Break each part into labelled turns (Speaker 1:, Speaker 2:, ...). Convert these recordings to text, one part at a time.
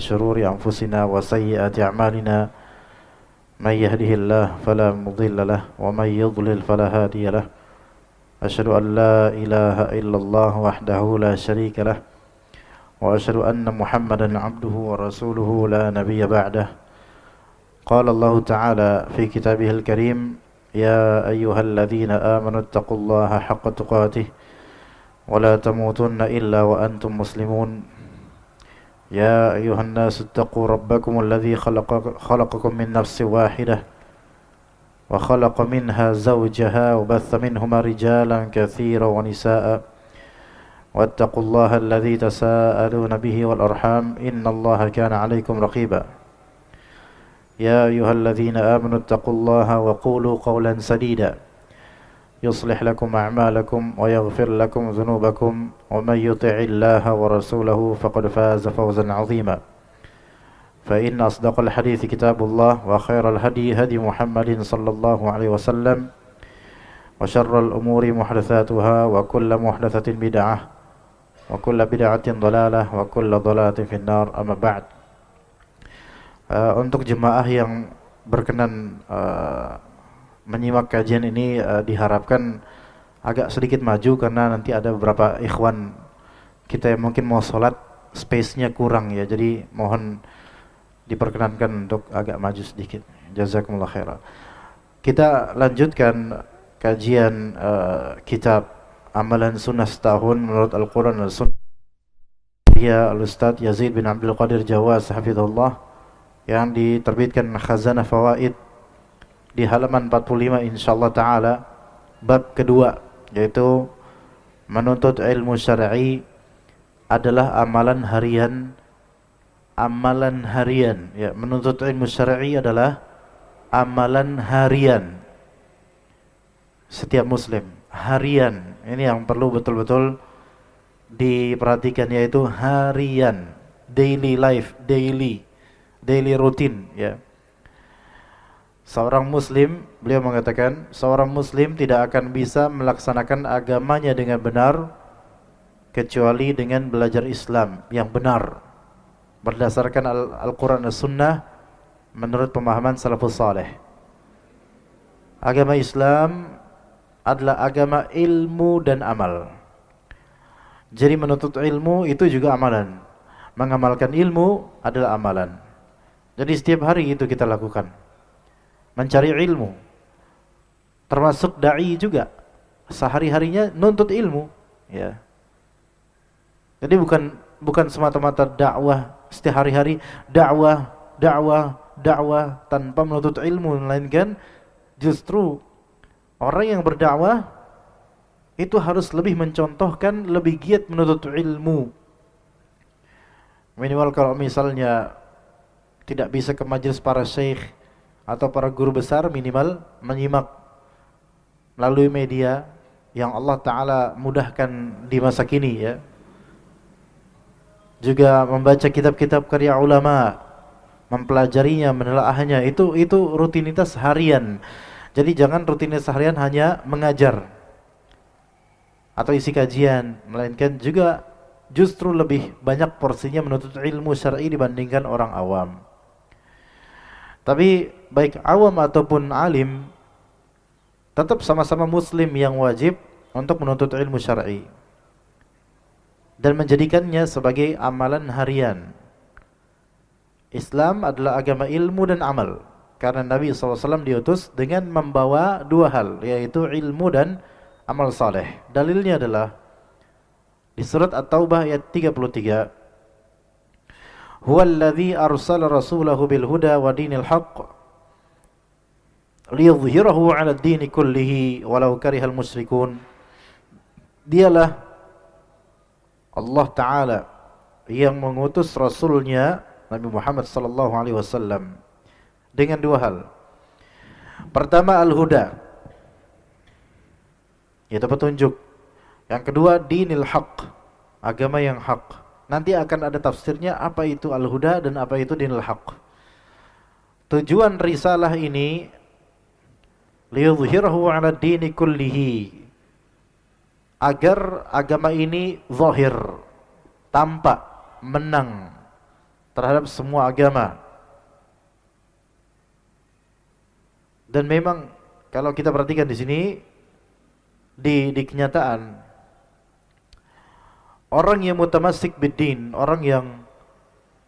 Speaker 1: شرور أنفسنا وسيئات أعمالنا من يهده الله فلا مضل له ومن يضلل فلا هادي له أشهد أن لا إله إلا الله وحده لا شريك له وأشهد أن محمدا عبده ورسوله لا نبي بعده قال الله تعالى في كتابه الكريم يا أيها الذين آمنوا اتقوا الله حق تقاته ولا تموتن إلا وأنتم مسلمون يا أيها الناس اتقوا ربكم الذي خلقكم من نفس واحدة وخلق منها زوجها وبث منهما رجالا كثيرا ونساء واتقوا الله الذي تساءلون به والأرحام إن الله كان عليكم رقيبا يا أيها الذين آمنوا اتقوا الله وقولوا قولا سديدا يصلح لكم أعمالكم ويغفر لكم ذنوبكم ومن يطع الله ورسوله فقد فاز فوزا عظيما فإن أصدق الحديث كتاب الله وخير الهدي هدي محمد صلى الله عليه وسلم وشر الأمور محدثاتها وكل محدثة بدعة وكل بدعة ضلالة وكل ضلالة في النار أما بعد. Untuk jemaah yang berkenan menyimak kajian ini diharapkan agak sedikit maju karena nanti ada beberapa ikhwan kita yang mungkin mau sholat space-nya kurang ya, jadi mohon diperkenankan untuk agak maju sedikit. Jazakumullah khairan. Kita lanjutkan kajian kitab Amalan Sunnah Setahun menurut Al-Quran dan Sunnah Al-Ustadz Yazid bin Abdul Qadir Jawaz hafizahullah yang diterbitkan Khazanah Fawaid di halaman 45 insyaallah taala, bab kedua yaitu menuntut ilmu syar'i adalah amalan harian. Amalan harian ya, menuntut ilmu syar'i adalah amalan harian setiap muslim, harian. Ini yang perlu betul-betul diperhatikan, yaitu harian, daily life, daily routine ya. Seorang muslim, beliau mengatakan, seorang muslim tidak akan bisa melaksanakan agamanya dengan benar kecuali dengan belajar Islam yang benar berdasarkan Al-Quran dan Sunnah menurut pemahaman salafus saleh. Agama Islam adalah agama ilmu dan amal. Jadi menuntut ilmu itu juga amalan. Mengamalkan ilmu adalah amalan. Jadi setiap hari itu kita lakukan. Mencari ilmu. Termasuk dai juga. Sehari-harinya nuntut ilmu, ya. Jadi bukan semata-mata dakwah setiap hari-hari dakwah tanpa menuntut ilmu, melainkan justru orang yang berdakwah itu harus lebih mencontohkan, lebih giat menuntut ilmu. Minimal kalau misalnya tidak bisa ke majelis para syekh atau para guru besar, minimal menyimak melalui media yang Allah Ta'ala mudahkan di masa kini ya. Juga membaca kitab-kitab karya ulama, mempelajarinya, menelaahnya, itu rutinitas harian. Jadi jangan rutinitas harian hanya mengajar atau isi kajian, melainkan juga justru lebih banyak porsinya menuntut ilmu syar'i dibandingkan orang awam. Tapi baik awam ataupun alim tetap sama-sama muslim yang wajib untuk menuntut ilmu syar'i dan menjadikannya sebagai amalan harian. Islam adalah agama ilmu dan amal, karena Nabi SAW diutus dengan membawa dua hal, yaitu ilmu dan amal saleh. Dalilnya adalah di surat At-Taubah ayat 33. Huwallazi arsala rasulahu bil huda wa dinil haqq liyudhhirahu 'ala ad-din kullihi walau karihal musyrikun. Dialah Allah Ta'ala yang mengutus Rasulnya Nabi Muhammad sallallahu alaihi wasallam dengan dua hal. Pertama al-huda, yaitu petunjuk. Yang kedua dinil haq, agama yang hak. Nanti akan ada tafsirnya apa itu al-huda dan apa itu dinil haq. Tujuan risalah ini liyudhhirahu 'ala ad-din kullihi, agar agama ini zahir, tampak, menang terhadap semua agama. Dan memang kalau kita perhatikan di sini di kenyataan, orang yang mutamassik bid-din, orang yang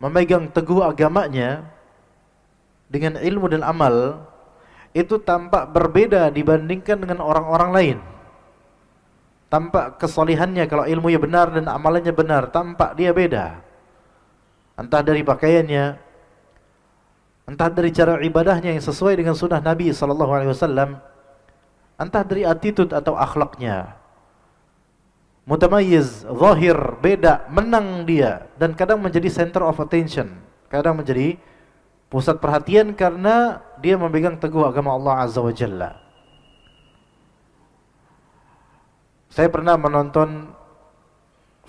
Speaker 1: memegang teguh agamanya dengan ilmu dan amal, itu tampak berbeda dibandingkan dengan orang-orang lain. Tampak kesolihannya, kalau ilmunya benar dan amalannya benar, tampak dia beda. Entah dari pakaiannya, entah dari cara ibadahnya yang sesuai dengan sunnah Nabi SAW, entah dari attitude atau akhlaknya. Mutamayyiz, zahir, beda, menang dia, dan kadang menjadi center of attention, kadang menjadi pusat perhatian karena dia memegang teguh agama Allah Azza wa Jalla. Saya pernah menonton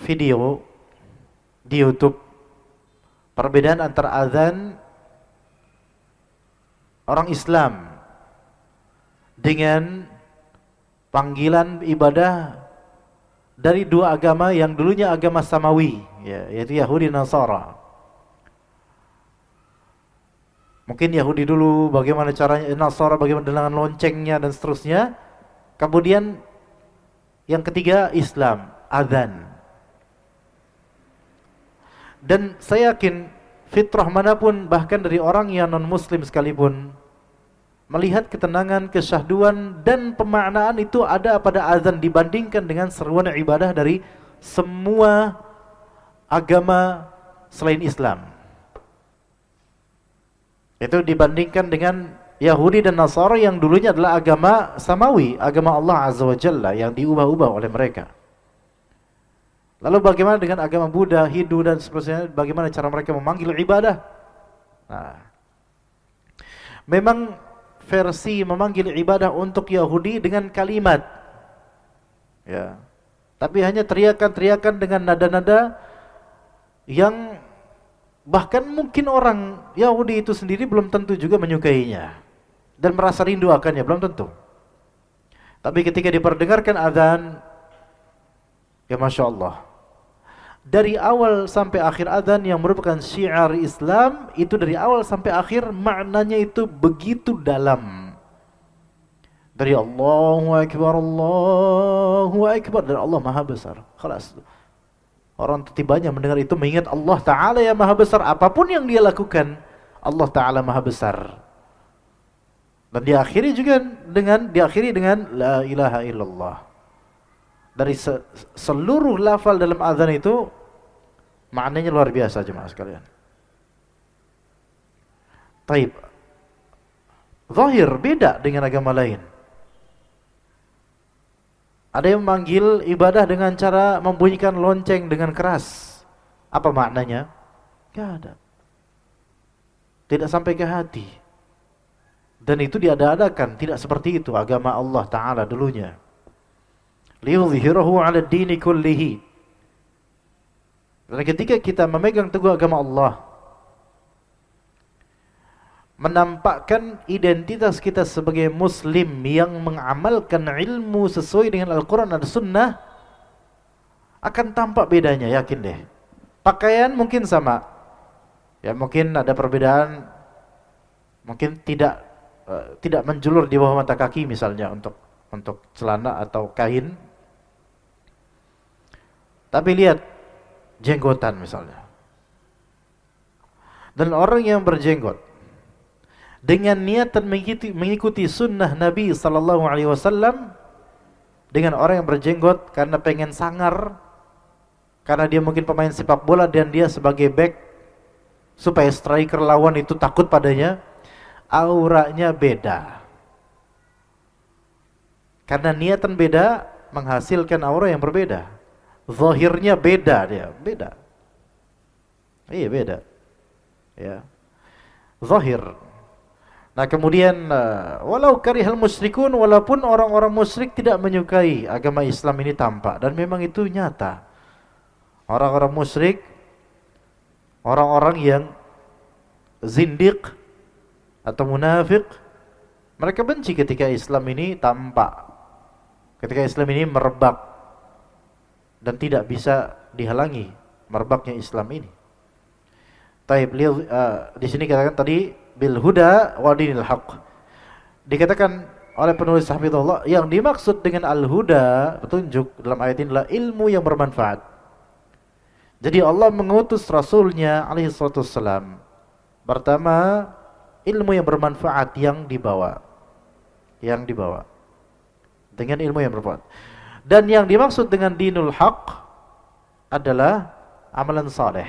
Speaker 1: video di YouTube perbedaan antara azan orang Islam dengan panggilan ibadah dari dua agama yang dulunya agama samawi, yaitu Yahudi dan Nasara. Mungkin Yahudi dulu bagaimana caranya, Nasara bagaimana dengan loncengnya dan seterusnya. Kemudian yang ketiga Islam, azan. Dan saya yakin fitrah manapun, bahkan dari orang yang non-muslim sekalipun, melihat ketenangan, kesyahduan dan pemaknaan itu ada pada azan dibandingkan dengan seruan ibadah dari semua agama selain Islam. Itu dibandingkan dengan Yahudi dan Nasara yang dulunya adalah agama samawi, agama Allah Azza wa Jalla yang diubah-ubah oleh mereka. Lalu bagaimana dengan agama Buddha, Hindu dan seterusnya, bagaimana cara mereka memanggil ibadah? Nah, memang versi memanggil ibadah untuk Yahudi dengan kalimat, ya, tapi hanya teriakan-teriakan dengan nada-nada yang bahkan mungkin orang Yahudi itu sendiri belum tentu juga menyukainya dan merasa rindu akannya, belum tentu. Tapi ketika diperdengarkan azan, ya Masya Allah, dari awal sampai akhir azan yang merupakan syiar Islam, itu dari awal sampai akhir maknanya itu begitu dalam. Dari Allahu Akbar, dan Allah Maha Besar. Khalas. Orang tibanya mendengar itu mengingat Allah Ta'ala yang Maha Besar. Apapun yang dia lakukan, Allah Ta'ala Maha Besar. Dan diakhiri dengan La ilaha illallah. Dari seluruh lafal dalam azan itu maknanya luar biasa jemaah sekalian. Taib. Zahir beda dengan agama lain. Ada yang memanggil ibadah dengan cara membunyikan lonceng dengan keras. Apa maknanya? Tidak ada. Tidak sampai ke hati. Dan itu diada-adakan, tidak seperti itu agama Allah Ta'ala dulunya. Liyudhhirahu 'ala ad-dini kullihi. Dan ketika kita memegang teguh agama Allah, menampakkan identitas kita sebagai muslim yang mengamalkan ilmu sesuai dengan Al-Quran dan Sunnah, akan tampak bedanya, yakin deh. Pakaian mungkin sama, ya mungkin ada perbedaan, mungkin tidak menjulur di bawah mata kaki misalnya untuk celana atau kain. Tapi lihat jenggotan misalnya. Dan orang yang berjenggot dengan niatan mengikuti sunnah Nabi SAW, dengan orang yang berjenggot karena pengen sangar, karena dia mungkin pemain sepak bola dan dia sebagai back supaya striker lawan itu takut padanya, auranya beda. Karena niatan beda menghasilkan aura yang berbeda. Zahirnya beda dia, beda. Iya beda. Ya. Zahir. Nah kemudian walau karihal musyrikun, walaupun orang-orang musyrik tidak menyukai agama Islam ini tampak, dan memang itu nyata. Orang-orang musyrik, orang-orang yang zindiq atau munafik, mereka benci ketika Islam ini tampak, ketika Islam ini merebak, dan tidak bisa dihalangi merebaknya Islam ini. Taib, di sini katakan tadi bil huda wa dinil haq. Dikatakan oleh penulis Hafizahullah, yang dimaksud dengan al-huda, petunjuk dalam ayat ini adalah ilmu yang bermanfaat. Jadi Allah mengutus Rasulnya alaihi salatu wassalam. Pertama, ilmu yang bermanfaat yang dibawa. Yang dibawa. Dengan ilmu yang bermanfaat. Dan yang dimaksud dengan dinul haq adalah amalan saleh.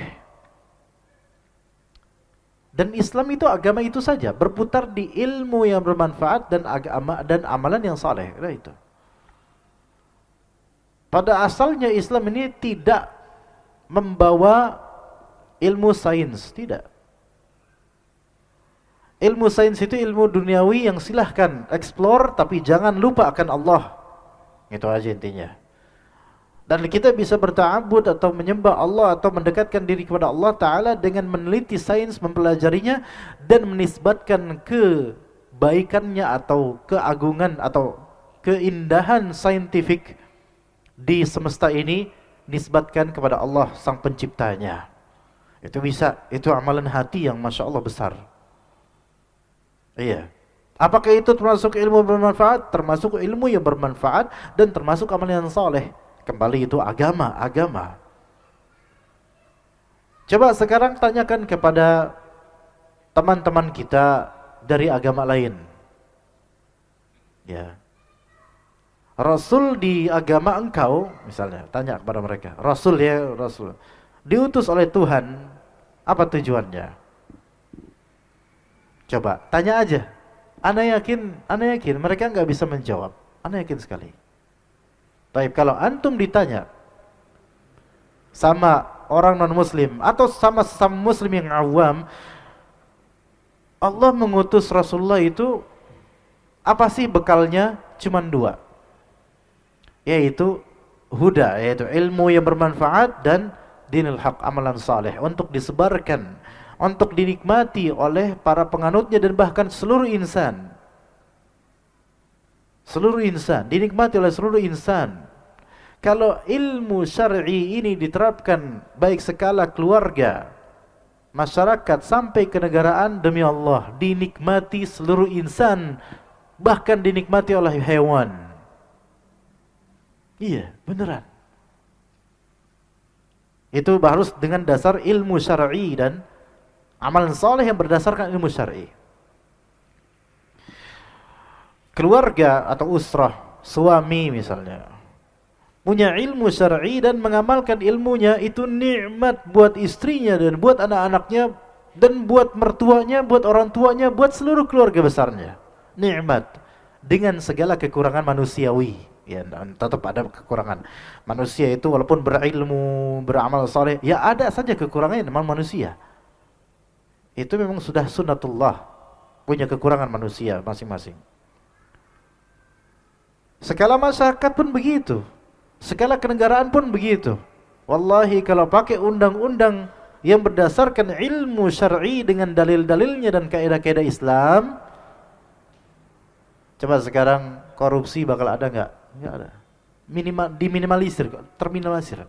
Speaker 1: Dan Islam itu agama itu saja, berputar di ilmu yang bermanfaat dan agama dan amalan yang saleh. Itu. Pada asalnya Islam ini tidak membawa ilmu sains, tidak. Ilmu sains itu ilmu duniawi yang silahkan explore, tapi jangan lupa akan Allah. Itu aja intinya. Dan kita bisa berta'abbud atau menyembah Allah atau mendekatkan diri kepada Allah Ta'ala dengan meneliti sains, mempelajarinya dan menisbatkan kebaikannya atau keagungan atau keindahan saintifik di semesta ini nisbatkan kepada Allah sang penciptanya. Itu bisa, itu amalan hati yang Masya Allah besar. Iya. Apakah itu termasuk ilmu bermanfaat? Termasuk ilmu yang bermanfaat dan termasuk amalan yang saleh. Kembali itu agama. Coba sekarang tanyakan kepada teman-teman kita dari agama lain. Ya. Rasul di agama engkau, misalnya, tanya kepada mereka. Rasul diutus oleh Tuhan, apa tujuannya? Coba, tanya aja. Ana yakin mereka nggak bisa menjawab. Ana yakin sekali. Baik, kalau antum ditanya sama orang non-muslim atau sama muslim yang awam, Allah mengutus Rasulullah itu apa sih bekalnya? Cuman dua, yaitu huda, yaitu ilmu yang bermanfaat, dan dinul haq, amalan saleh, untuk disebarkan, untuk dinikmati oleh para penganutnya dan bahkan seluruh insan. Seluruh insan, dinikmati oleh seluruh insan. Kalau ilmu syar'i ini diterapkan baik skala keluarga, masyarakat sampai ke negaraan, demi Allah dinikmati seluruh insan, bahkan dinikmati oleh hewan. Iya, beneran. Itu harus dengan dasar ilmu syar'i dan amalan saleh yang berdasarkan ilmu syar'i. Keluarga atau usrah, suami misalnya, punya ilmu syar'i dan mengamalkan ilmunya, itu nikmat buat istrinya dan buat anak-anaknya dan buat mertuanya, buat orang tuanya, buat seluruh keluarga besarnya. Nikmat dengan segala kekurangan manusiawi. Ya, tetap ada kekurangan. Manusia itu walaupun berilmu, beramal saleh, ya ada saja kekurangannya, memang manusia. Itu memang sudah sunnatullah, punya kekurangan manusia masing-masing. Skala masyarakat pun begitu. Skala kenegaraan pun begitu. Wallahi kalau pakai undang-undang yang berdasarkan ilmu syar'i dengan dalil-dalilnya dan kaidah-kaidah Islam, coba sekarang korupsi bakal ada enggak? Enggak ada. Diminimalisir, terminimalisir.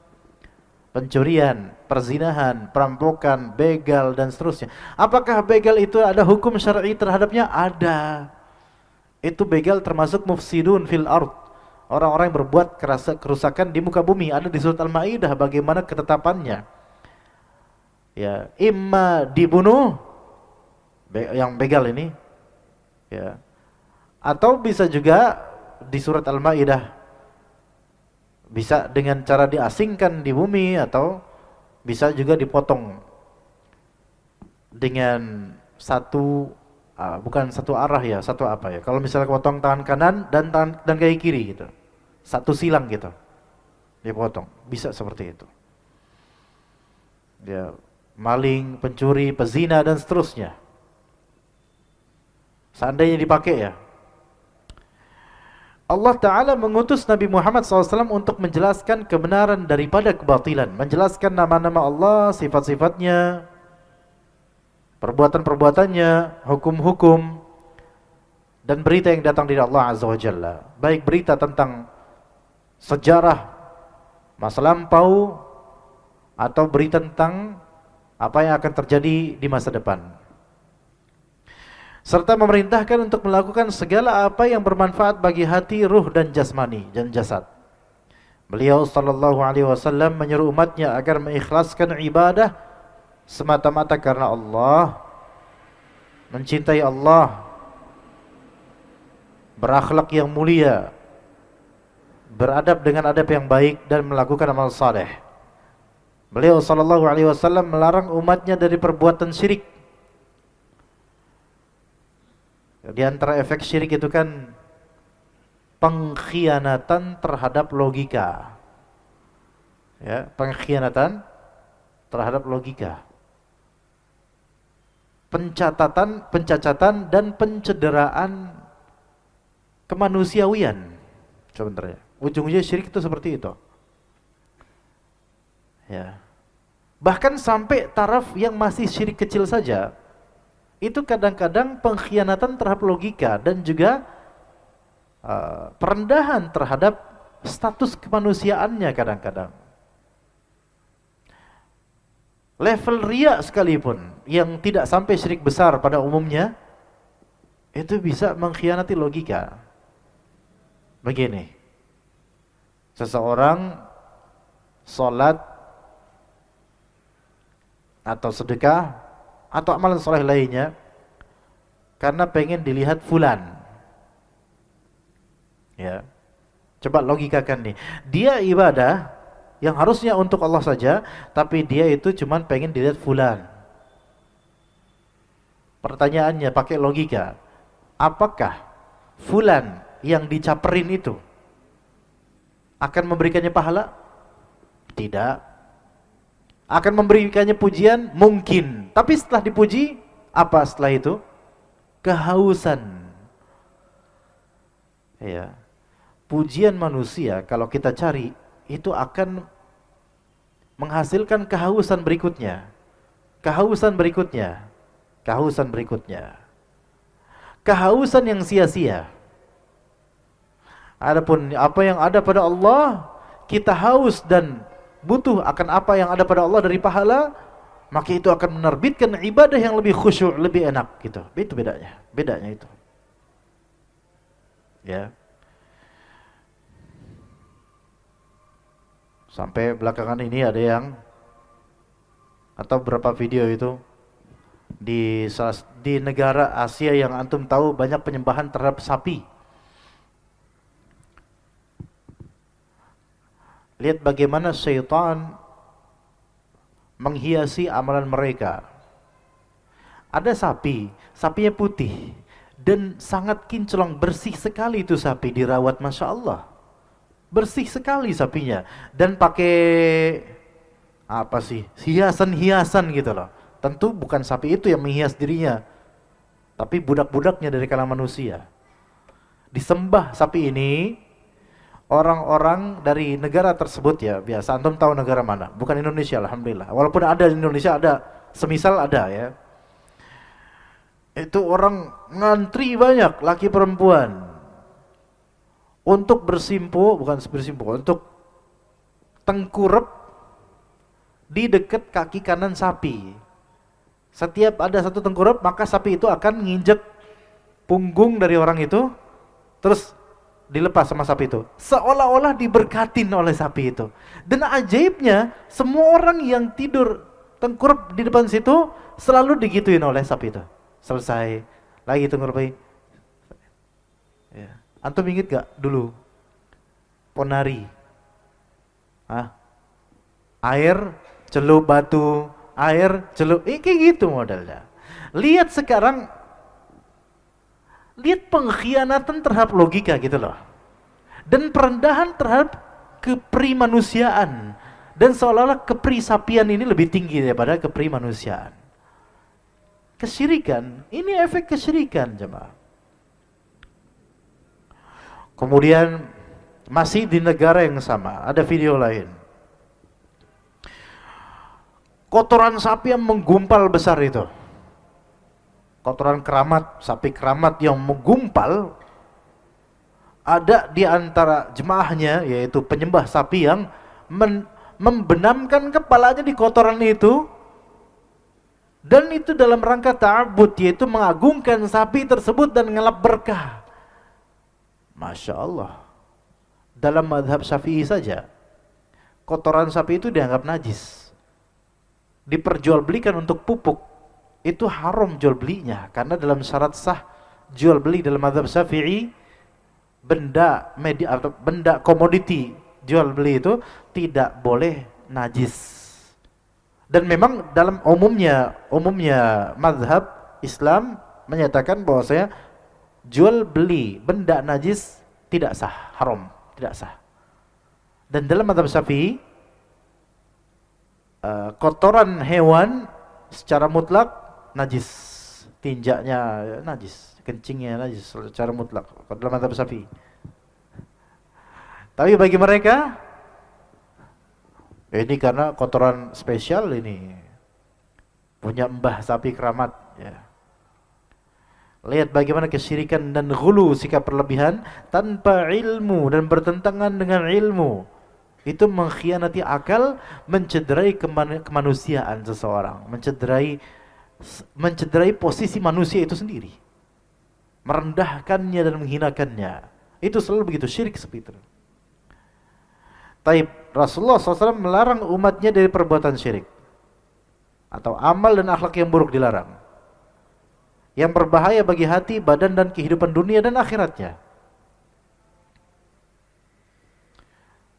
Speaker 1: Pencurian, perzinahan, perampokan, begal dan seterusnya. Apakah begal itu ada hukum syar'i terhadapnya? Ada. Itu begal termasuk mufsidun fil ard. Orang-orang yang berbuat kerusakan di muka bumi. Ada di surat Al-Maidah bagaimana ketetapannya. Ya, imma dibunuh yang begal ini, ya. Atau bisa juga di surat Al-Maidah bisa dengan cara diasingkan di bumi, atau bisa juga dipotong dengan bukan satu arah ya, satu apa ya? Kalau misalnya potong tangan kanan dan kaki kiri gitu, satu silang gitu, dipotong, bisa seperti itu. Ya, maling, pencuri, pezina dan seterusnya. Seandainya dipakai ya. Allah Ta'ala mengutus Nabi Muhammad SAW untuk menjelaskan kebenaran daripada kebatilan, menjelaskan nama-nama Allah, sifat-sifatnya, perbuatan-perbuatannya, hukum-hukum, dan berita yang datang dari Allah Azza wa Jalla. Baik berita tentang sejarah masa lampau, atau berita tentang apa yang akan terjadi di masa depan. Serta memerintahkan untuk melakukan segala apa yang bermanfaat bagi hati, ruh dan jasmani dan jasad. Beliau sallallahu alaihi wasallam menyuruh umatnya agar mengikhlaskan ibadah semata-mata karena Allah, mencintai Allah, berakhlak yang mulia, beradab dengan adab yang baik dan melakukan amal saleh. Beliau sallallahu alaihi wasallam melarang umatnya dari perbuatan syirik. Di antara efek syirik itu kan pengkhianatan terhadap logika. Ya, pengkhianatan terhadap logika. Pencacatan dan pencederaan kemanusiawian sebenarnya. Ujungnya syirik itu seperti itu. Ya. Bahkan sampai taraf yang masih syirik kecil saja, itu kadang-kadang pengkhianatan terhadap logika dan juga perendahan terhadap status kemanusiaannya kadang-kadang. Level riya sekalipun yang tidak sampai syirik besar pada umumnya, itu bisa mengkhianati logika. Begini, seseorang sholat atau sedekah atau amalan soleh lainnya karena pengen dilihat fulan. Ya, coba logikakan nih. Dia ibadah yang harusnya untuk Allah saja, tapi dia itu cuman pengen dilihat fulan. Pertanyaannya pakai logika, apakah fulan yang dicaperin itu akan memberikannya pahala? Tidak. Akan memberikannya pujian? Mungkin. Tapi setelah dipuji, apa setelah itu? Kehausan. Ya. Pujian manusia kalau kita cari itu akan menghasilkan kehausan berikutnya. Kehausan berikutnya. Kehausan berikutnya. Kehausan yang sia-sia. Adapun apa yang ada pada Allah, kita haus dan butuh akan apa yang ada pada Allah dari pahala, maka itu akan menerbitkan ibadah yang lebih khusyuk, lebih enak gitu. Itu bedanya. Bedanya itu. Ya. Sampai belakangan ini ada yang atau beberapa video itu di negara Asia yang antum tahu banyak penyembahan terhadap sapi. Lihat bagaimana syaitan menghiasi amalan mereka. Ada sapi, sapinya putih dan sangat kinclong, bersih sekali itu sapi, dirawat Masya Allah. Bersih sekali sapinya dan pakai apa sih? Hiasan-hiasan gitu loh. Tentu bukan sapi itu yang menghias dirinya, tapi budak-budaknya dari kalangan manusia. Disembah sapi ini. Orang-orang dari negara tersebut ya, biasa antum tahu negara mana? Bukan Indonesia, alhamdulillah. Walaupun ada di Indonesia, ada, semisal ada ya. Itu orang ngantri banyak, laki perempuan, untuk untuk tengkurap di dekat kaki kanan sapi. Setiap ada satu tengkurap, maka sapi itu akan nginjek punggung dari orang itu, terus dilepas sama sapi itu, seolah-olah diberkatin oleh sapi itu. Dan ajaibnya, semua orang yang tidur tengkurap di depan situ selalu digituin oleh sapi itu. Selesai, lagi tengkurap lagi. Ya. Antum inget gak dulu ponari? Air celup batu, air celup, kayak gitu modelnya. Lihat sekarang. Lihat pengkhianatan terhadap logika gitu loh. Dan perendahan terhadap keprimanusiaan. Dan seolah-olah keprisapian ini lebih tinggi daripada keprimanusiaan. Kesyirikan, ini efek kesyirikan jemaah. Kemudian masih di negara yang sama, ada video lain. Kotoran sapi yang menggumpal besar itu. Kotoran keramat, sapi keramat yang menggumpal, ada di antara jemaahnya, yaitu penyembah sapi yang membenamkan kepalanya di kotoran itu, Dan itu dalam rangka ta'abbud, yaitu mengagungkan sapi tersebut dan ngelap berkah. Masya Allah. Dalam mazhab Syafi'i saja, kotoran sapi itu dianggap najis. Diperjualbelikan untuk pupuk, itu haram jual belinya. Karena dalam syarat sah jual beli dalam mazhab Syafi'i, benda media atau benda komoditi jual beli itu tidak boleh najis. Dan memang dalam umumnya mazhab Islam menyatakan bahwasanya jual beli benda najis tidak sah, haram, tidak sah. Dan dalam mazhab Syafi'i, kotoran hewan secara mutlak najis, tinjaknya najis, kencingnya najis secara mutlak dalam mazhab Syafi'i. Tapi bagi mereka ini karena kotoran spesial, ini punya mbah sapi keramat, ya. Lihat bagaimana kesyirikan dan ghulu, sikap berlebihan tanpa ilmu dan bertentangan dengan ilmu. Itu mengkhianati akal, mencederai kemanusiaan seseorang, mencederai posisi manusia itu sendiri, merendahkannya dan menghinakannya. Itu selalu begitu, syirik seperti itu. Taib, Rasulullah SAW melarang umatnya dari perbuatan syirik atau amal dan akhlak yang buruk, dilarang, yang berbahaya bagi hati, badan dan kehidupan dunia dan akhiratnya.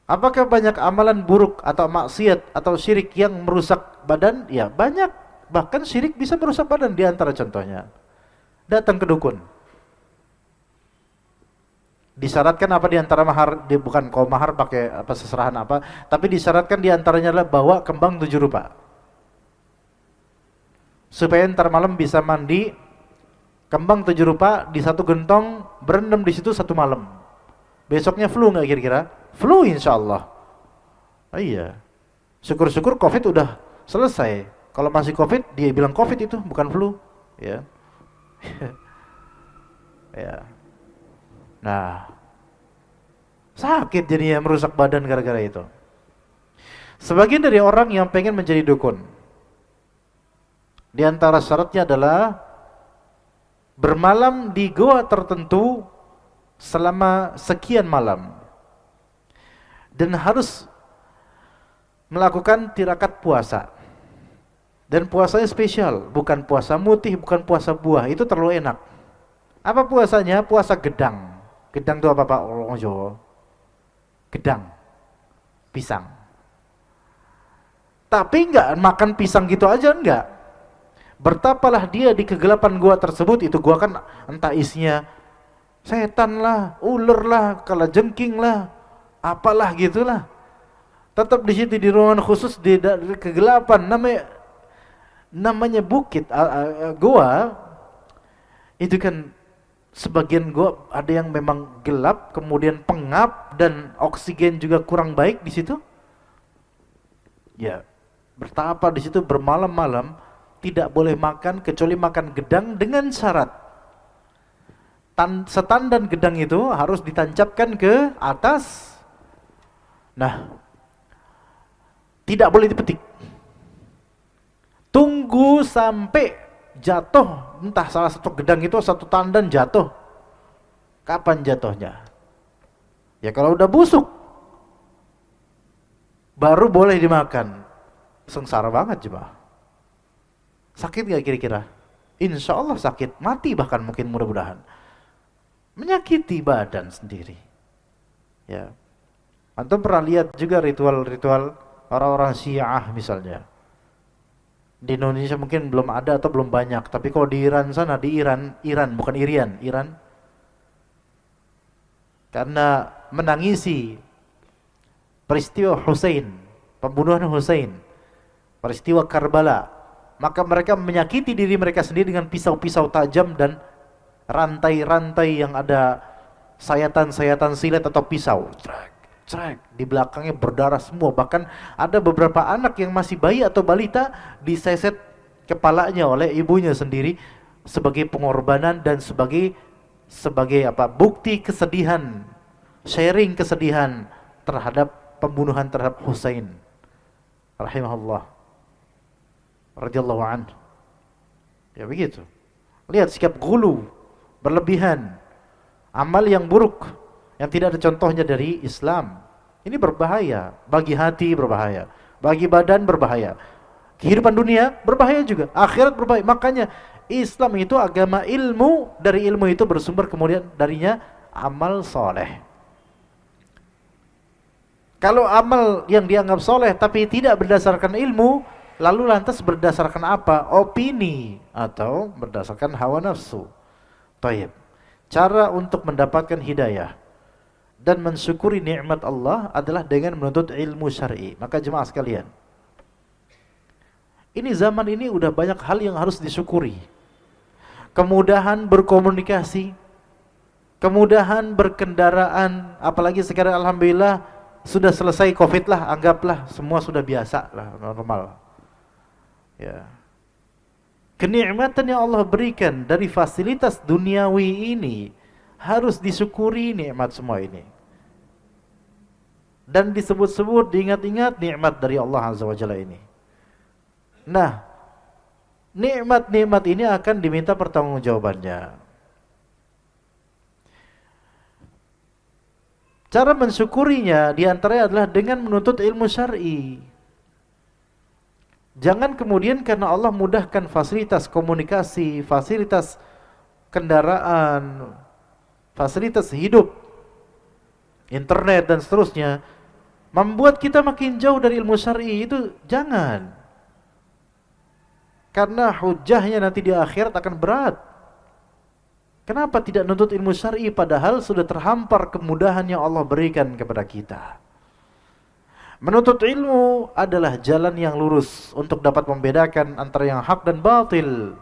Speaker 1: Apakah banyak amalan buruk atau maksiat atau syirik yang merusak badan? Ya, banyak. Bahkan syirik bisa merusak badan. Di antara contohnya, datang ke dukun. Disyaratkan apa di antara mahar? Bukan kalau mahar pakai apa, seserahan apa, tapi disyaratkan di antaranya adalah bawa kembang 7 rupa. Supaya ntar malam bisa mandi, kembang 7 rupa di satu gentong, berendam di situ 1 malam. Besoknya flu nggak kira-kira? Flu insyaallah. Oh iya. Syukur-syukur Covid udah selesai. Kalau masih Covid, dia bilang Covid itu bukan flu, ya. Ya. Nah, sakit jadinya, merusak badan gara-gara itu. Sebagian dari orang yang pengen menjadi dukun, di antara syaratnya adalah bermalam di goa tertentu selama sekian malam, dan harus melakukan tirakat puasa. Dan puasanya spesial, bukan puasa mutih, bukan puasa buah, itu terlalu enak. Apa puasanya? Puasa gedang. Gedang itu apa Pak? Orang Jawa. Gedang. Pisang. Tapi enggak makan pisang gitu aja, enggak. Bertapalah dia di kegelapan gua tersebut. Itu gua kan entah isinya setan lah, ular lah, kalajengking lah, apalah gitulah. Tetap di situ di ruangan khusus di kegelapan, namanya bukit, gua. Itu kan sebagian gua ada yang memang gelap, kemudian pengap dan oksigen juga kurang baik di situ. Ya, bertapa di situ bermalam-malam, tidak boleh makan kecuali makan gedang dengan syarat setan dan gedang itu harus ditancapkan ke atas. Nah, tidak boleh dipetik. Tunggu sampai jatuh, entah salah satu gedang itu satu tandan jatuh. Kapan jatuhnya? Ya kalau udah busuk, baru boleh dimakan. Sengsara banget coba. Sakit gak kira-kira? Insya Allah sakit, mati bahkan mungkin mudah-mudahan. Menyakiti badan sendiri. Ya, antum pernah lihat juga ritual-ritual orang-orang Syiah misalnya. Di Indonesia mungkin belum ada atau belum banyak, tapi kalau di Iran sana, di Iran bukan Irian, Iran, karena menangisi peristiwa Hussein, pembunuhan Hussein, peristiwa Karbala, maka mereka menyakiti diri mereka sendiri dengan pisau-pisau tajam dan rantai-rantai yang ada sayatan-sayatan silet atau pisau. Trek, di belakangnya berdarah semua. Bahkan ada beberapa anak yang masih bayi atau balita diseset kepalanya oleh ibunya sendiri sebagai pengorbanan dan sebagai apa? Bukti kesedihan, sharing kesedihan terhadap pembunuhan terhadap Hussein rahimahullah radhiyallahu anhu. Ya begitu. Lihat sikap gulu, berlebihan, amal yang buruk, yang tidak ada contohnya dari Islam. Ini berbahaya, bagi hati berbahaya, bagi badan berbahaya. Kehidupan dunia berbahaya juga, akhirat berbahaya. Makanya Islam itu agama ilmu, dari ilmu itu bersumber kemudian darinya amal soleh. Kalau amal yang dianggap soleh tapi tidak berdasarkan ilmu, lalu lantas berdasarkan apa? Opini atau berdasarkan hawa nafsu. Taib. Cara untuk mendapatkan hidayah dan mensyukuri nikmat Allah adalah dengan menuntut ilmu syar'i. Maka jemaah sekalian, ini zaman ini udah banyak hal yang harus disyukuri. Kemudahan berkomunikasi, kemudahan berkendaraan, apalagi sekarang alhamdulillah sudah selesai Covid lah, anggaplah semua sudah biasa lah, normal. Ya. Kenikmatan yang Allah berikan dari fasilitas duniawi ini harus disyukuri nikmat semua ini. Dan disebut-sebut, diingat-ingat nikmat dari Allah Azza wa Jalla ini. Nah, nikmat-nikmat ini akan diminta pertanggungjawabannya. Cara mensyukurinya diantaranya adalah dengan menuntut ilmu syar'i. Jangan kemudian karena Allah mudahkan fasilitas komunikasi, fasilitas kendaraan, fasilitas hidup, internet dan seterusnya, membuat kita makin jauh dari ilmu syar'i. Itu jangan. Karena hujahnya nanti di akhirat akan berat. Kenapa tidak nuntut ilmu syar'i padahal sudah terhampar kemudahan yang Allah berikan kepada kita? Menuntut ilmu adalah jalan yang lurus untuk dapat membedakan antara yang hak dan batil.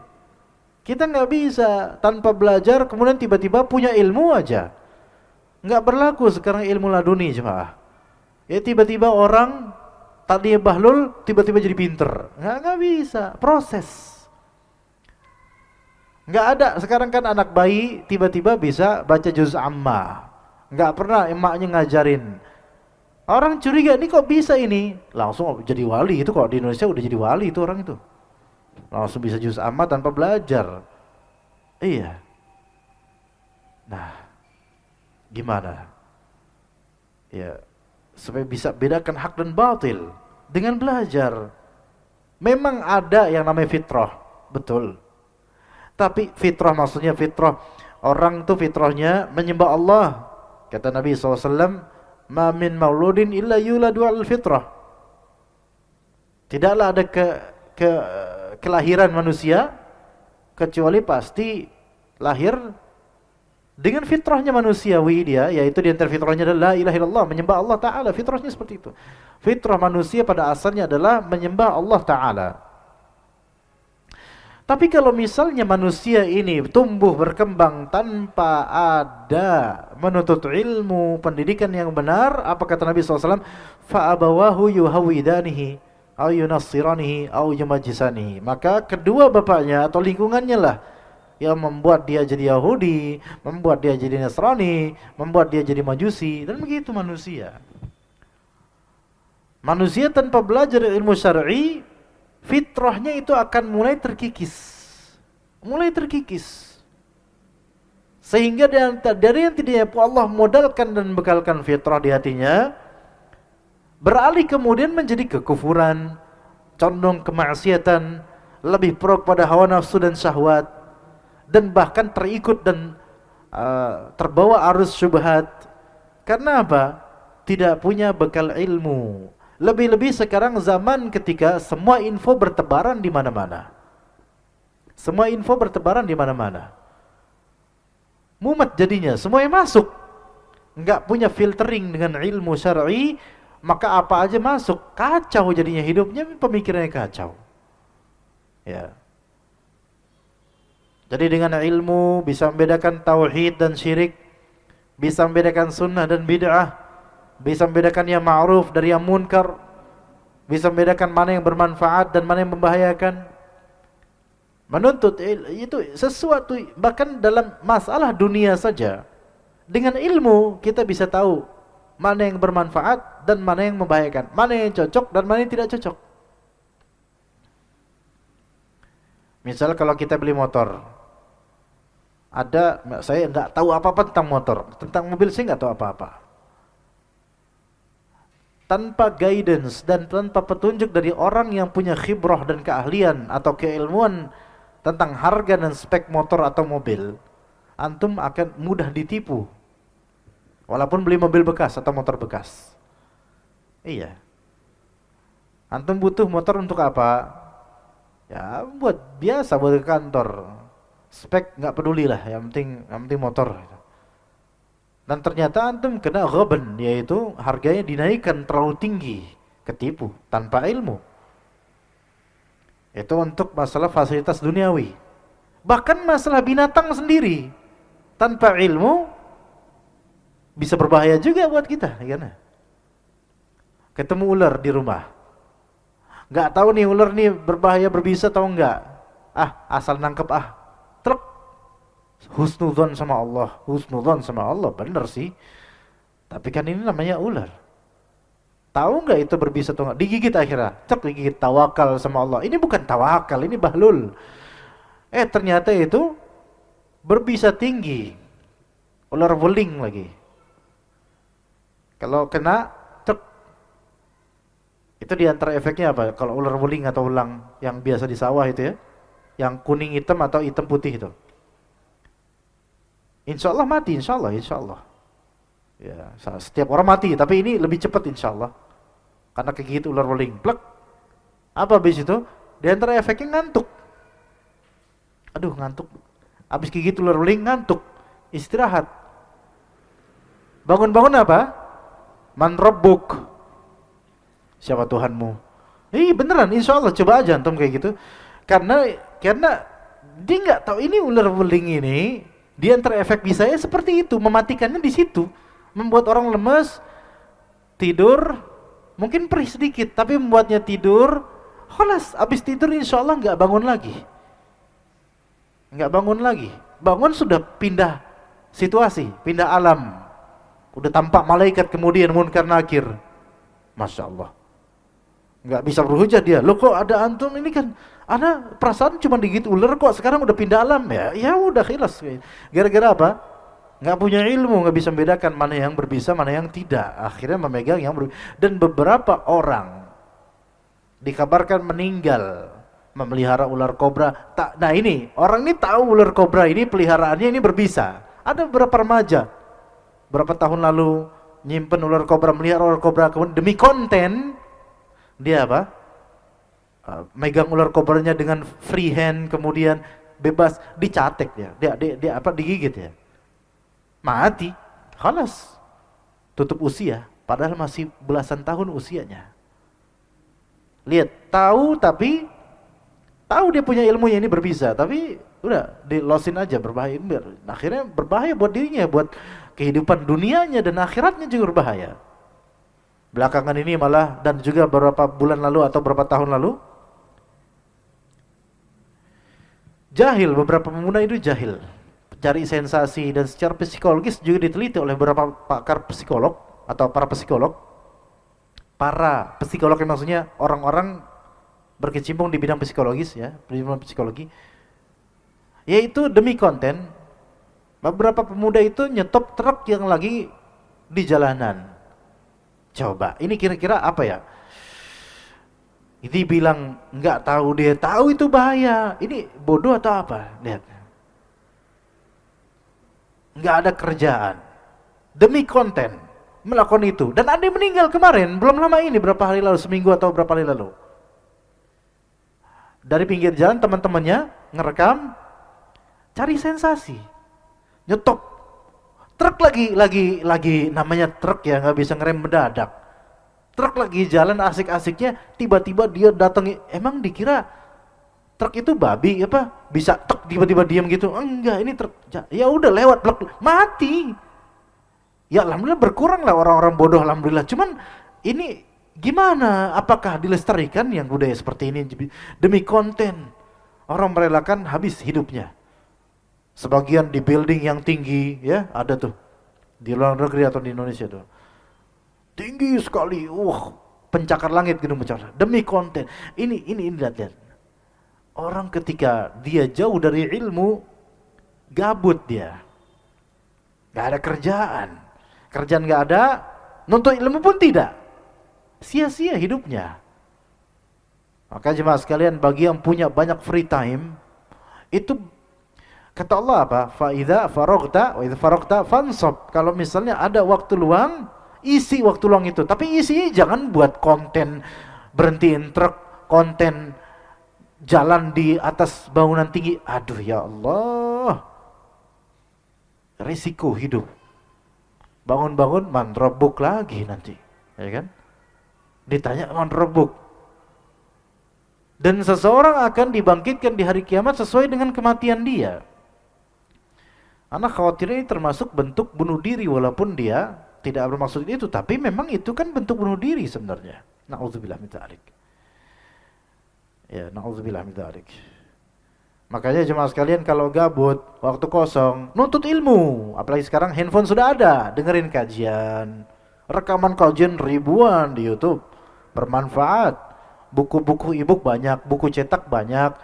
Speaker 1: Kita nggak bisa tanpa belajar kemudian tiba-tiba punya ilmu aja. Nggak berlaku sekarang ilmu laduni jemaah. Ya tiba-tiba orang tadinya bahlul tiba-tiba jadi pinter. Nggak bisa, proses. Nggak ada, sekarang kan anak bayi tiba-tiba bisa baca juz amma. Nggak pernah emaknya ngajarin. Orang curiga, ini kok bisa ini? Langsung jadi wali, itu kok di Indonesia udah jadi wali itu orang itu. Langsung bisa juz amma tanpa belajar. Iya. Nah, gimana? Ya, supaya bisa bedakan hak dan batil dengan belajar. Memang ada yang namanya fitrah, betul. Tapi fitrah maksudnya fitrah orang tuh fitrahnya menyembah Allah. Kata Nabi SAW, ma min mauludin illa yuladu al fitrah. Tidaklah ada kelahiran manusia kecuali pasti lahir dengan fitrahnya manusiawi dia, yaitu di antara fitrahnya adalah la ilaha illallah, menyembah Allah Ta'ala. Fitrahnya seperti itu. Fitrah manusia pada asalnya adalah menyembah Allah Ta'ala. Tapi kalau misalnya manusia ini tumbuh berkembang tanpa ada menuntut ilmu, pendidikan yang benar, apa kata Nabi SAW? Fa'abawahu yuhawidanihi, au yunassiranihi, au yumajisanihi. Maka kedua bapaknya atau lingkungannya lah yang membuat dia jadi Yahudi, membuat dia jadi Nasrani, membuat dia jadi Majusi, dan begitu manusia. Manusia tanpa belajar ilmu syar'i, fitrahnya itu akan mulai terkikis. Sehingga dari yang tidak Allah modalkan dan bekalkan fitrah di hatinya, beralih kemudian menjadi kekufuran, condong kemaksiatan, lebih pro pada hawa nafsu dan syahwat, dan bahkan terikut dan terbawa arus syubhat. Karena apa? Tidak punya bekal ilmu. Lebih-lebih sekarang zaman ketika semua info bertebaran di mana-mana. Semua info bertebaran di mana-mana. Mumet jadinya, semuanya masuk. Enggak punya filtering dengan ilmu syar'i, maka apa aja masuk. Kacau jadinya hidupnya, pemikirannya kacau. Ya. Jadi dengan ilmu bisa membedakan tauhid dan syirik, bisa membedakan sunnah dan bid'ah, bisa membedakan yang ma'ruf dari yang munkar, bisa membedakan mana yang bermanfaat dan mana yang membahayakan. Menuntut itu sesuatu, bahkan dalam masalah dunia saja, dengan ilmu kita bisa tahu mana yang bermanfaat dan mana yang membahayakan, mana yang cocok dan mana yang tidak cocok. Misal kalau kita beli motor, saya nggak tahu apa-apa tentang motor, tentang mobil saya nggak tahu apa-apa. Tanpa guidance dan tanpa petunjuk dari orang yang punya khibrah dan keahlian atau keilmuan tentang harga dan spek motor atau mobil, antum akan mudah ditipu. Walaupun beli mobil bekas atau motor bekas. Iya. Antum butuh motor untuk apa? Ya buat biasa, buat ke kantor. Spek nggak peduli lah, yang penting motor. Dan ternyata antum kena ghaban, yaitu harganya dinaikkan terlalu tinggi, ketipu tanpa ilmu. Itu untuk masalah fasilitas duniawi. Bahkan masalah binatang sendiri, tanpa ilmu bisa berbahaya juga buat kita, ya. Ketemu ular di rumah, nggak tahu nih ular nih berbahaya, berbisa atau enggak. Asal nangkep truk. Husnudzon sama Allah, bener sih. Tapi kan ini namanya ular. Tahu nggak itu berbisa atau enggak? Digigit akhirnya, digigit, tawakal sama Allah. Ini bukan tawakal, ini bahlul. Ternyata itu berbisa tinggi, ular weling lagi. Kalau kena itu diantara efeknya apa? Kalau ular weling atau ulang yang biasa di sawah itu ya, yang kuning hitam atau hitam putih itu, insya Allah mati, insya Allah. Ya, setiap orang mati, tapi ini lebih cepat insya Allah, karena kegigit ular weling. Plek. Apa habis itu? Diantara efeknya ngantuk. Aduh ngantuk. Habis gigit ular weling ngantuk, istirahat. Bangun-bangun apa? Man rabbuk. Siapa Tuhanmu? Beneran, insya Allah, coba aja antum kayak gitu. Karena dia nggak tahu ini ular weling ini, di antara efek bisanya seperti itu, mematikannya di situ, membuat orang lemes, tidur, mungkin perih sedikit, tapi membuatnya tidur, khalas, abis tidur insya Allah nggak bangun lagi. Bangun sudah pindah situasi, pindah alam, udah tampak malaikat kemudian munkar nakir, masya Allah. Nggak bisa berhujah dia. Loh kok ada antum ini kan? Ana perasaan cuma digigit ular kok sekarang udah pindah alam ya. Ya udah khilas. Gara-gara apa? Nggak punya ilmu, nggak bisa membedakan mana yang berbisa, mana yang tidak. Akhirnya memegang yang berbisa. Dan beberapa orang dikabarkan meninggal memelihara ular kobra. Nah ini orang ini tahu ular kobra ini peliharaannya ini berbisa. Ada beberapa remaja berapa tahun lalu nyimpen ular kobra, melihara ular kobra, kemudian demi konten dia apa? Megang ular kobranya dengan free hand, kemudian bebas, dicatek dia apa, digigit ya, mati, khalas, tutup usia, padahal masih belasan tahun usianya. Lihat, tahu dia punya ilmunya ini berbisa, tapi udah dilosin aja, berbahaya, akhirnya berbahaya buat dirinya, buat kehidupan dunianya dan akhiratnya juga berbahaya. Belakangan ini malah, dan juga beberapa bulan lalu atau beberapa tahun lalu, jahil, beberapa pemuda itu jahil, cari sensasi, dan secara psikologis juga diteliti oleh beberapa pakar psikolog atau para psikolog yang maksudnya orang-orang berkecimpung di bidang psikologis ya, bidang psikologi, yaitu demi konten, beberapa pemuda itu nyetop truk yang lagi di jalanan. Coba, ini kira-kira apa ya? Ini bilang nggak tahu, dia tahu itu bahaya. Ini bodoh atau apa? Lihat, nggak ada kerjaan, demi konten melakukan itu. Dan ada yang meninggal kemarin, belum lama ini, berapa hari lalu, seminggu atau berapa hari lalu. Dari pinggir jalan teman-temannya ngerekam, cari sensasi, nyetop. Truk lagi namanya truk ya, nggak bisa ngerem mendadak. Truk lagi jalan asik-asiknya, tiba-tiba dia datang. Emang dikira truk itu babi apa? Bisa tiba-tiba diam gitu? Enggak, ini truk. Ya udah lewat, mati. Ya alhamdulillah berkurang lah orang-orang bodoh, alhamdulillah. Cuman ini gimana? Apakah dilestarikan yang budaya seperti ini demi konten? Orang merelakan habis hidupnya. Sebagian di building yang tinggi ya, ada tuh di luar negeri atau di Indonesia tuh, tinggi sekali, pencakar langit gitu, demi konten. Ini lihat. Orang ketika dia jauh dari ilmu, gabut dia. Gak ada kerjaan. Kerjaan gak ada, nuntut ilmu pun tidak. Sia-sia hidupnya. Maka jemaah sekalian, bagi yang punya banyak free time, itu kata Allah apa? Fa'idha farogta, wa idha farogta fansab. Kalau misalnya ada waktu luang, isi waktu luang itu. Tapi isi jangan buat konten berhentiin truk, konten jalan di atas bangunan tinggi. Aduh ya Allah, risiko hidup. Bangun-bangun mandrobuk lagi nanti, ya kan? Ditanya mandrobuk. Dan seseorang akan dibangkitkan di hari kiamat sesuai dengan kematian dia. Anak khawatir ini termasuk bentuk bunuh diri, walaupun dia tidak bermaksud itu, tapi memang itu kan bentuk bunuh diri sebenarnya. Na'udzubillah min dzalik. Ya, na'udzubillah min dzalik. Makanya jemaah sekalian, kalau gabut, waktu kosong, nuntut ilmu. Apalagi sekarang handphone sudah ada, dengerin kajian. Rekaman kajian ribuan di YouTube, bermanfaat. Buku-buku e-book banyak, buku cetak banyak,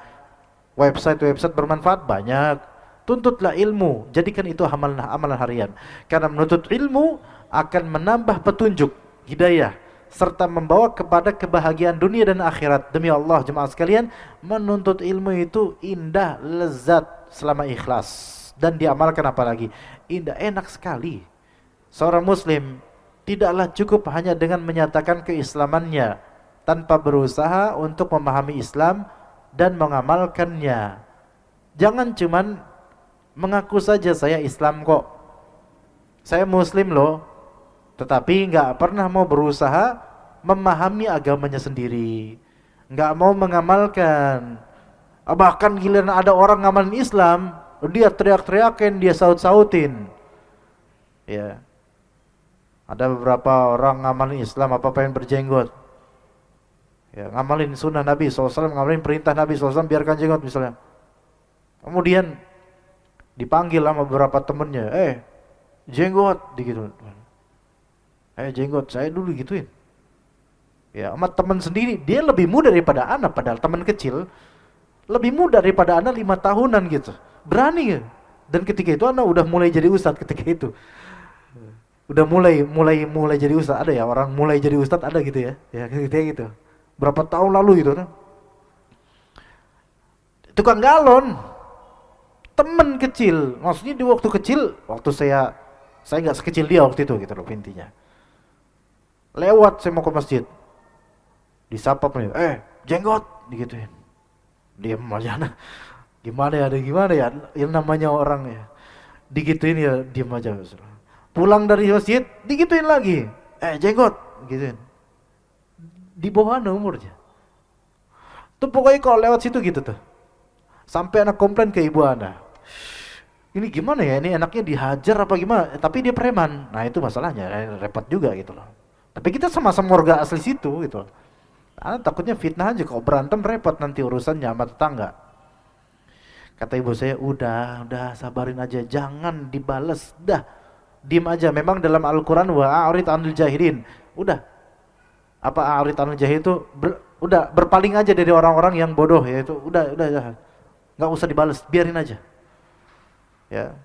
Speaker 1: website-website bermanfaat banyak. Tuntutlah ilmu, jadikan itu amalan harian. Karena menuntut ilmu akan menambah petunjuk, hidayah, serta membawa kepada kebahagiaan dunia dan akhirat. Demi Allah jemaah sekalian, menuntut ilmu itu indah, lezat selama ikhlas. Dan diamalkan apalagi, indah, enak sekali. Seorang muslim tidaklah cukup hanya dengan menyatakan keislamannya, tanpa berusaha untuk memahami Islam dan mengamalkannya. Jangan cuman mengaku saja, saya Islam kok, saya muslim loh, tetapi nggak pernah mau berusaha memahami agamanya sendiri, nggak mau mengamalkan. Bahkan giliran ada orang ngamalin Islam, dia teriak-teriakin, dia saut-sautin. Ya, ada beberapa orang ngamalin Islam apa pengen berjenggot, ya, ngamalin sunnah Nabi SAW, ngamalin perintah Nabi SAW, biarkan jenggot misalnya. Kemudian dipanggil sama beberapa temennya, jenggot, digituin. Jenggot, saya dulu gituin. Ya, sama teman sendiri, dia lebih muda daripada anak, padahal teman kecil, lebih muda daripada anak 5 tahunan gitu. Berani ya. Dan ketika itu anak udah mulai jadi ustadz ketika itu. Udah mulai jadi ustadz. Ada ya orang mulai jadi ustadz, ada gitu ya. Ya gitu. Berapa tahun lalu gitu. Tukang galon. Temen kecil. Maksudnya di waktu kecil, waktu saya nggak sekecil dia waktu itu gitu loh intinya. Lewat saya mau ke masjid, disapa nih, jenggot, digituin. Diam aja, nah. Gimana ya, yang namanya orang ya, digituin ya diam aja. Pulang dari masjid, digituin lagi, jenggot, gituin. Di bawah umurnya. Tuh pokoknya kalau lewat situ gitu tuh, sampai anak komplain ke ibu anak. Ini gimana ya, ini anaknya dihajar apa gimana? Tapi dia preman, nah itu masalahnya, repot juga gitu loh. Tapi kita sama-sama warga asli situ gitu. Karena takutnya fitnah aja, kalau berantem repot nanti urusannya sama tetangga. Kata ibu saya, udah sabarin aja, jangan dibales, dah diem aja. Memang dalam Al-Quran wa'arid anil jahilin, udah apa a'rid anil jahil itu udah berpaling aja dari orang-orang yang bodoh ya, itu udah nggak usah dibales, biarin aja ya,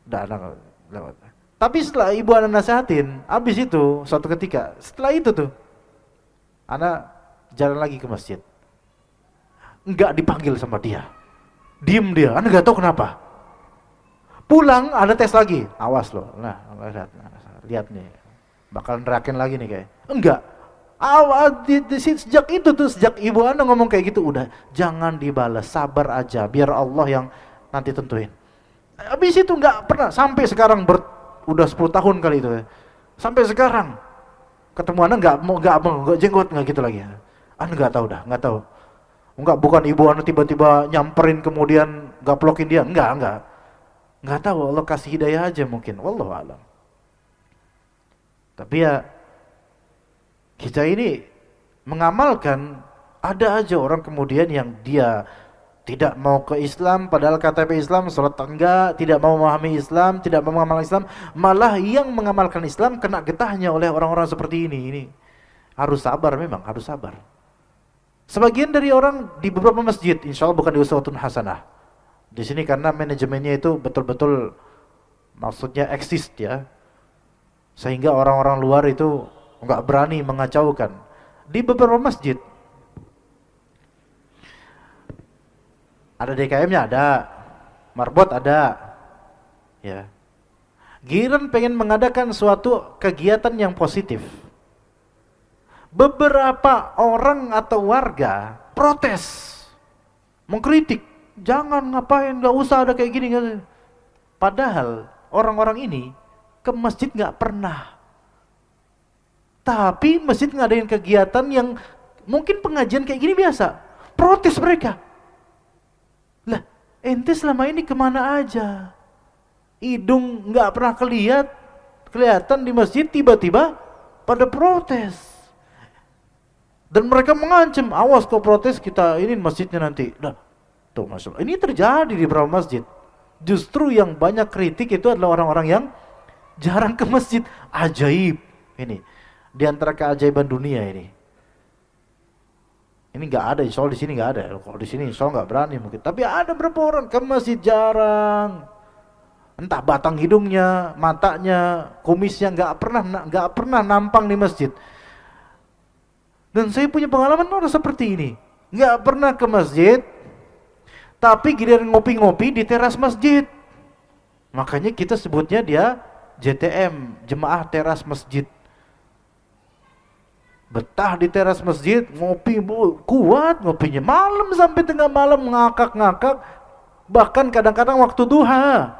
Speaker 1: udah lewat. Tapi setelah ibu anak nasihatin, habis itu suatu ketika setelah itu tuh anak jalan lagi ke masjid, nggak dipanggil sama dia, diem dia, anak nggak tahu kenapa. Pulang ada tes lagi, awas loh, lihat nih, bakal nerakin lagi nih kayak, enggak. Sejak itu tuh, sejak ibu anak ngomong kayak gitu, udah jangan dibalas, sabar aja, biar Allah yang nanti tentuin. Habis itu nggak pernah sampai sekarang udah 10 tahun kali itu ya. Sampai sekarang ketemu anak nggak jenggot nggak gitu lagi. Anak nggak tahu dah, nggak tahu. Bukan ibu anak tiba-tiba nyamperin kemudian gaplokin dia, nggak tahu. Allah kasih hidayah aja mungkin, wallahu alam. Tapi ya kita ini mengamalkan, ada aja orang kemudian yang dia tidak mau ke Islam, padahal KTP Islam, sholat enggak, tidak mau memahami Islam, tidak mau mengamalkan Islam, malah yang mengamalkan Islam kena getahnya oleh orang-orang seperti ini. Ini harus sabar, memang harus sabar. Sebagian dari orang di beberapa masjid, insya Allah bukan di uswatun hasanah. Di sini karena manajemennya itu betul-betul maksudnya eksis ya, sehingga orang-orang luar itu nggak berani mengacaukan. Di beberapa masjid ada DKM-nya, ada marbot, ada ya. Giliran pengen mengadakan suatu kegiatan yang positif, beberapa orang atau warga protes, mengkritik, jangan ngapain, nggak usah ada kayak gini. Padahal orang-orang ini ke masjid nggak pernah, tapi masjid ngadain kegiatan yang mungkin pengajian kayak gini biasa, protes mereka. Lah, ente selama ini kemana aja? Hidung nggak pernah kelihatan di masjid, tiba-tiba pada protes. Dan mereka mengancam, awas kau protes kita ini masjidnya nanti. Nah, tuh Masya Allah. Ini terjadi di beberapa masjid. Justru yang banyak kritik itu adalah orang-orang yang jarang ke masjid. Ajaib ini. Di antara keajaiban dunia ini. Ini nggak ada, insya Allah di sini nggak ada. Kalau di sini insya Allah nggak berani mungkin. Tapi ada beberapa orang ke masjid jarang. Entah batang hidungnya, matanya, kumisnya nggak pernah nampang di masjid. Dan saya punya pengalaman orang seperti ini, nggak pernah ke masjid, tapi giliran ngopi-ngopi di teras masjid. Makanya kita sebutnya dia JTM, jemaah teras masjid. Betah di teras masjid, ngopi, kuat ngopinya, malam sampai tengah malam ngakak-ngakak, bahkan kadang-kadang waktu duha.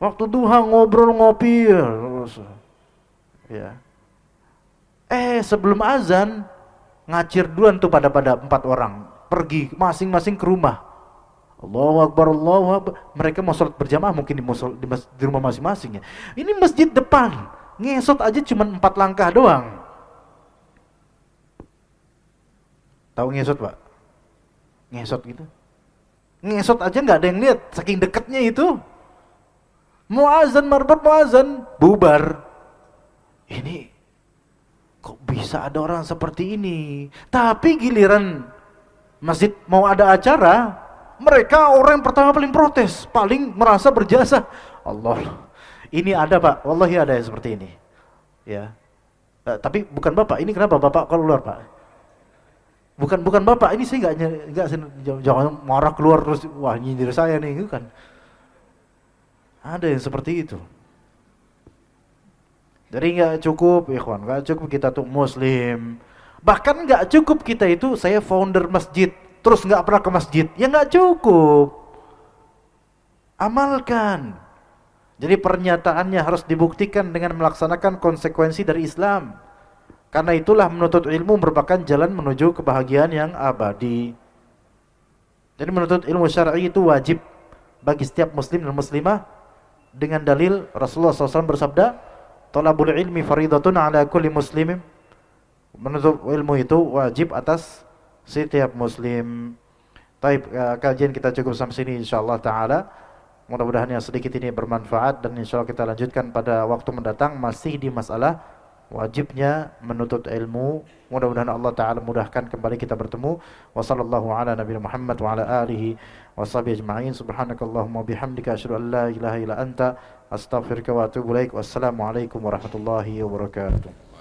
Speaker 1: Waktu duha ngobrol ngopi ya. Sebelum azan ngacir duluan tuh pada 4 orang, pergi masing-masing ke rumah. Allahu Akbar, Allahu Akbar. Mereka mau sholat berjamaah mungkin di rumah masing-masing ya. Ini masjid depan, ngesot aja cuma 4 langkah doang. Tahu ngesot Pak? Ngesot gitu. Ngesot aja nggak ada yang lihat, saking dekatnya itu. Mau azan, marbot mau azan, bubar. Ini kok bisa ada orang seperti ini? Tapi giliran masjid mau ada acara, mereka orang yang pertama paling protes, paling merasa berjasa. Allah, ini ada Pak, wallahi ada yang seperti ini. Ya, tapi bukan Bapak. Ini kenapa Bapak keluar Pak? Bukan Bapak. Ini saya nggak jangan marah keluar terus, wah nyindir saya nih, bukan. Ada yang seperti itu. Jadi nggak cukup, ikhwan, nggak cukup kita tuh muslim. Bahkan nggak cukup kita itu saya founder masjid, terus nggak pernah ke masjid, ya nggak cukup. Amalkan. Jadi pernyataannya harus dibuktikan dengan melaksanakan konsekuensi dari Islam. Karena itulah menuntut ilmu merupakan jalan menuju kebahagiaan yang abadi. Jadi menuntut ilmu syar'i itu wajib bagi setiap muslim dan muslimah. Dengan dalil Rasulullah SAW bersabda, "Talabul ilmi faridatun ala kulli muslimin." Menuntut ilmu itu wajib atas setiap muslim. Baik, kajian kita cukup sampai sini insyaallah taala. Mudah-mudahan yang sedikit ini bermanfaat dan insyaallah kita lanjutkan pada waktu mendatang masih di masalah wajibnya menuntut ilmu. Mudah-mudahan Allah taala mudahkan kembali kita bertemu. Wassallallahu ala nabiyina Muhammad wa ala alihi washabihi ajma'in. Subhanakallahumma bihamdika asyhadu an la ilaha illa anta astaghfiruka wa atubu ilaik. Wassalamu alaikum warahmatullahi wabarakatuh.